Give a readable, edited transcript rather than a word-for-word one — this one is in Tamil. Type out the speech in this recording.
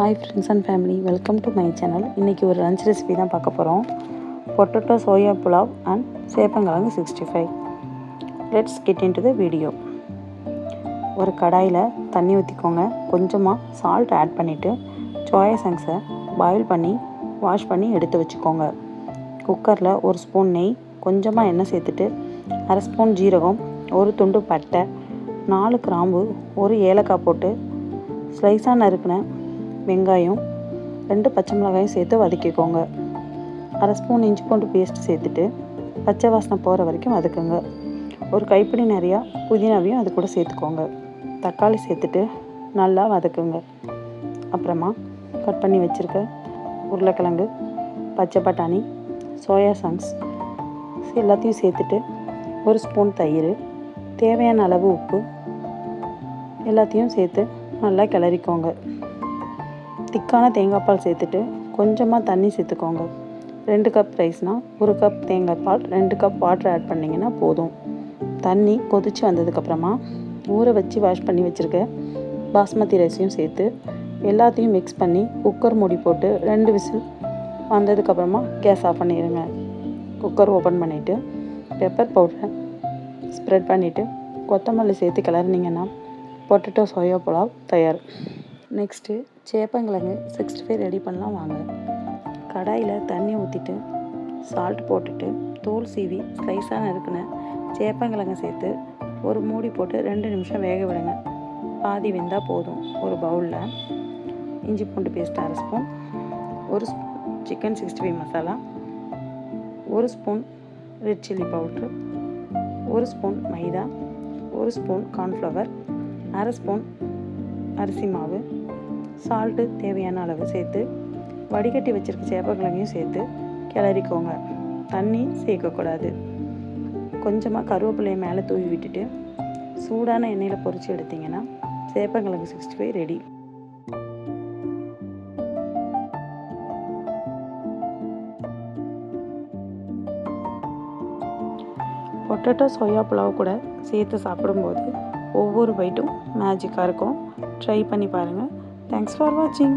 Hi friends and family, welcome to my channel. இன்றைக்கி ஒரு லஞ்ச் ரெசிபி தான் பார்க்க போகிறோம். பொட்டேட்டோ சோயா புலாவ் அண்ட் சேப்பங்கிழங்கு 65. Let's get into the video. ஒரு கடாயில் தண்ணி ஊற்றிக்கோங்க. கொஞ்சமாக சால்ட் ஆட் பண்ணிவிட்டு சோயா சங்க்ஸை பாயில் பண்ணி வாஷ் பண்ணி எடுத்து வச்சுக்கோங்க. குக்கரில் ஒரு ஸ்பூன் நெய், கொஞ்சமாக எண்ணெய் சேர்த்துட்டு 1/2 ஸ்பூன் ஜீரகம், ஒரு துண்டு பட்டை, 4 கிராம்பு, ஒரு ஏலக்காய் போட்டு ஸ்லைஸாக நறுக்கின வெங்காயம், 2 பச்சை மிளகாயும் சேர்த்து வதக்கிக்கோங்க. 1/2 ஸ்பூன் இஞ்சி பூண்டு பேஸ்ட் சேர்த்துட்டு பச்சை வாசனை போகிற வரைக்கும் வதக்குங்க. ஒரு கைப்பிடி நிறையா புதினாவையும் அது கூட சேர்த்துக்கோங்க. தக்காளி சேர்த்துட்டு நல்லா வதக்குங்க. அப்புறமா கட் பண்ணி வச்சுருக்க உருளைக்கிழங்கு, பச்சை பட்டாணி, சோயா சங்க்ஸ் எல்லாத்தையும் சேர்த்துட்டு ஒரு ஸ்பூன் தயிர், தேவையான அளவு உப்பு எல்லாத்தையும் சேர்த்து நல்லா கிளறிக்கோங்க. திக்கான தேங்காய் பால் சேர்த்துட்டு கொஞ்சமாக தண்ணி சேர்த்துக்கோங்க. 2 கப் ரைஸ்னால் 1 கப் தேங்காய் பால், 2 கப் வாட்டர் ஆட் பண்ணிங்கன்னா போதும். தண்ணி கொதித்து வந்ததுக்கப்புறமா ஊற வச்சு வாஷ் பண்ணி வச்சுருக்க பாஸ்மதி ரைஸையும் சேர்த்து எல்லாத்தையும் மிக்ஸ் பண்ணி குக்கர் மூடி போட்டு 2 விசில் வந்ததுக்கப்புறமா கேஸ் ஆஃப் பண்ணிடுங்க. குக்கர் ஓப்பன் பண்ணிவிட்டு பெப்பர் பவுடரை ஸ்ப்ரெட் பண்ணிவிட்டு கொத்தமல்லி சேர்த்து கிளறினீங்கன்னா பொட்டேட்டோ சோயா புலாவ் தயார். நெக்ஸ்ட்டு சேப்பங்கிழங்கு 65 ரெடி பண்ணலாம் வாங்க. கடாயில் தண்ணி ஊற்றிட்டு சால்ட் போட்டுட்டு தோல் சீவி ஸ்லைஸாக நறுக்கின சேப்பங்கிழங்கு சேர்த்து ஒரு மூடி போட்டு 2 நிமிஷம் வேக விடுங்க. பாதி வெந்தால் போதும். ஒரு பவுலில் இஞ்சி பூண்டு பேஸ்ட் 1/2 ஸ்பூன், ஒரு chicken 65 masala, 1 spoon red chilli powder, 1 spoon maida, 1 spoon cornflour, 1/2 spoon அரிசி மாவு, சால்ட்டு தேவையான அளவு சேர்த்து வடிகட்டி வச்சுருக்க சேப்பங்கிழங்கையும் சேர்த்து கிளறிக்கோங்க. தண்ணி சேர்க்கக்கூடாது. கொஞ்சமாக கருவேப்பிலையை மேலே தூவி விட்டுட்டு சூடான எண்ணெயில் பொரித்து எடுத்திங்கன்னா சேப்பங்கிழங்கு 65 ரெடி. பொட்டேட்டோ சோயா புலாவ் கூட சேர்த்து சாப்பிடும்போது ஒவ்வொரு பைட்டும் மேஜிக்காக இருக்கும். ட்ரை பண்ணி பாருங்கள். தேங்க்ஸ் ஃபார் வாட்சிங்.